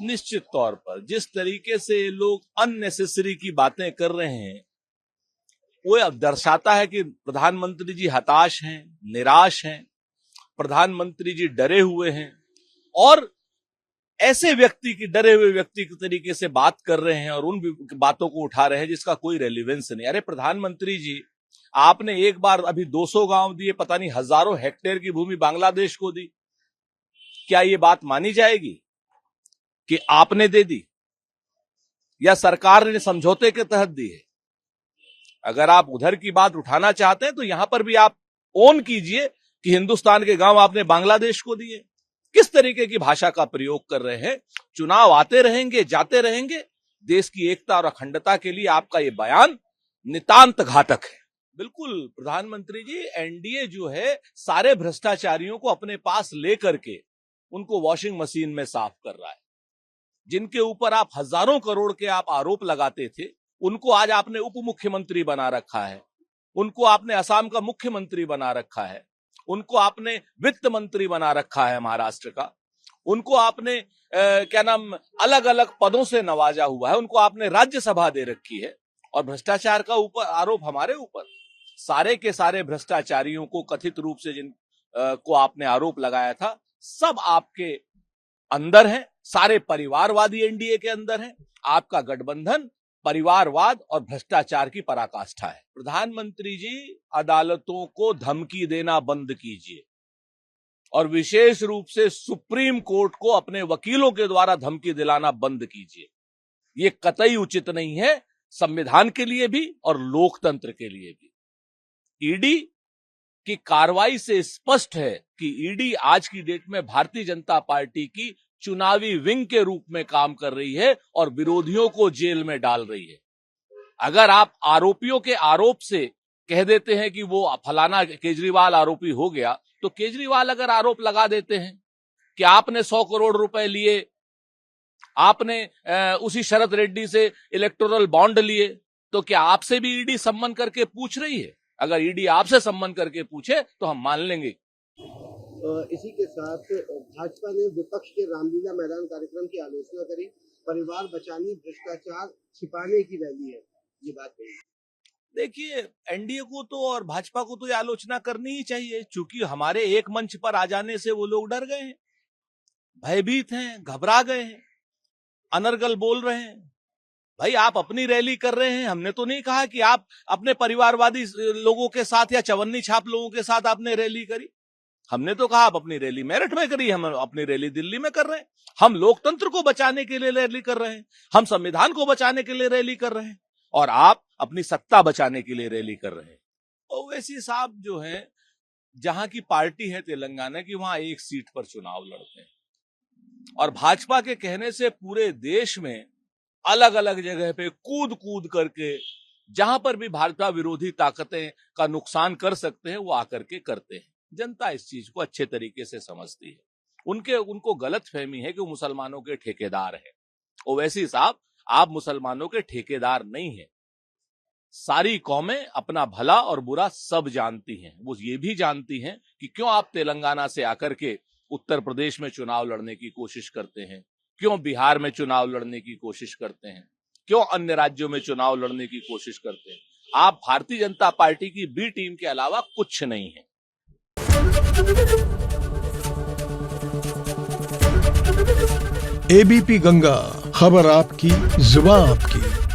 निश्चित तौर पर जिस तरीके से ये लोग अननेसेसरी की बातें कर रहे हैं, वो अब दर्शाता है कि प्रधानमंत्री जी हताश हैं, निराश हैं, प्रधानमंत्री जी डरे हुए हैं और ऐसे व्यक्ति की, डरे हुए व्यक्ति के तरीके से बात कर रहे हैं और उन बातों को उठा रहे हैं जिसका कोई रेलिवेंस नहीं। अरे प्रधानमंत्री जी, आपने एक बार अभी 200 गांव दिए, पता नहीं हजारों हेक्टेयर की भूमि बांग्लादेश को दी। क्या ये बात मानी जाएगी कि आपने दे दी या सरकार ने समझौते के तहत दी है? अगर आप उधर की बात उठाना चाहते हैं तो यहां पर भी आप ओन कीजिए कि हिंदुस्तान के गांव आपने बांग्लादेश को दिए। किस तरीके की भाषा का प्रयोग कर रहे हैं? चुनाव आते रहेंगे, जाते रहेंगे। देश की एकता और अखंडता के लिए आपका ये बयान नितांत घातक है। बिल्कुल प्रधानमंत्री जी, एनडीए जो है सारे भ्रष्टाचारियों को अपने पास लेकर के उनको वॉशिंग मशीन में साफ कर रहा है। जिनके ऊपर आप हजारों करोड़ के आप आरोप लगाते थे, उनको आज आपने उप मुख्यमंत्री बना रखा है, उनको आपने असम का मुख्यमंत्री बना रखा है, उनको आपने वित्त मंत्री बना रखा है महाराष्ट्र का, उनको आपने अलग अलग पदों से नवाजा हुआ है, उनको आपने राज्यसभा दे रखी है और भ्रष्टाचार का ऊपर आरोप हमारे ऊपर। सारे के सारे भ्रष्टाचारियों को कथित रूप से जिन को आपने आरोप लगाया था, सब आपके अंदर है, सारे परिवारवादी एनडीए के अंदर है। आपका गठबंधन परिवारवाद और भ्रष्टाचार की पराकाष्ठा है। प्रधानमंत्री जी, अदालतों को धमकी देना बंद कीजिए और विशेष रूप से सुप्रीम कोर्ट को अपने वकीलों के द्वारा धमकी दिलाना बंद कीजिए। ये कतई उचित नहीं है, संविधान के लिए भी और लोकतंत्र के लिए भी। ईडी की कार्रवाई से स्पष्ट है कि ईडी आज की डेट में भारतीय जनता पार्टी की चुनावी विंग के रूप में काम कर रही है और विरोधियों को जेल में डाल रही है। अगर आप आरोपियों के आरोप से कह देते हैं कि वो फलाना केजरीवाल आरोपी हो गया, तो केजरीवाल अगर आरोप लगा देते हैं कि आपने 100 करोड़ रुपए लिए, आपने उसी शरद रेड्डी से इलेक्टोरल बॉन्ड लिए, तो क्या आपसे भी ईडी सम्मन करके पूछ रही है? अगर ईडी आपसे सम्मन करके पूछे तो हम मान लेंगे। इसी के साथ भाजपा ने विपक्ष के रामलीला मैदान कार्यक्रम की आलोचना करी। परिवार बचाने, भ्रष्टाचार छिपाने की रैली है, ये बात कही। देखिए, एनडीए को तो और भाजपा को तो ये आलोचना करनी ही चाहिए, क्योंकि हमारे एक मंच पर आ जाने से वो लोग डर गए हैं, भयभीत हैं, घबरा गए हैं, अनर्गल बोल रहे हैं। भाई, आप अपनी रैली कर रहे हैं, हमने तो नहीं कहा कि आप अपने परिवारवादी लोगों के साथ या चवन्नी छाप लोगों के साथ आपने रैली करी। हमने तो कहा आप अपनी रैली मेरठ में करी, हम अपनी रैली दिल्ली में कर रहे हैं। हम लोकतंत्र को बचाने के लिए रैली कर रहे हैं, हम संविधान को बचाने के लिए रैली कर रहे हैं, और आप अपनी सत्ता बचाने के लिए रैली कर रहे हैं। ओवैसी साहब जो है, जहां की पार्टी है तेलंगाना की, वहां एक सीट पर चुनाव लड़ते हैं और भाजपा के कहने से पूरे देश में अलग अलग जगह पे कूद कूद करके जहां पर भी भाजपा विरोधी ताकतें का नुकसान कर सकते हैं, वो आकर के करते हैं। जनता इस चीज को अच्छे तरीके से समझती है। उनको गलत फहमी है कि वो मुसलमानों के ठेकेदार हैं। ओवैसी साहब, आप मुसलमानों के ठेकेदार नहीं हैं। सारी कौमें अपना भला और बुरा सब जानती हैं। वो ये भी जानती हैं कि क्यों आप तेलंगाना से आकर के उत्तर प्रदेश में चुनाव लड़ने की कोशिश करते हैं, क्यों बिहार में चुनाव लड़ने की कोशिश करते हैं, क्यों अन्य राज्यों में चुनाव लड़ने की कोशिश करते हैं। आप भारतीय जनता पार्टी की बी टीम के अलावा कुछ नहीं है। एबीपी गंगा, खबर आपकी, जुबान आपकी।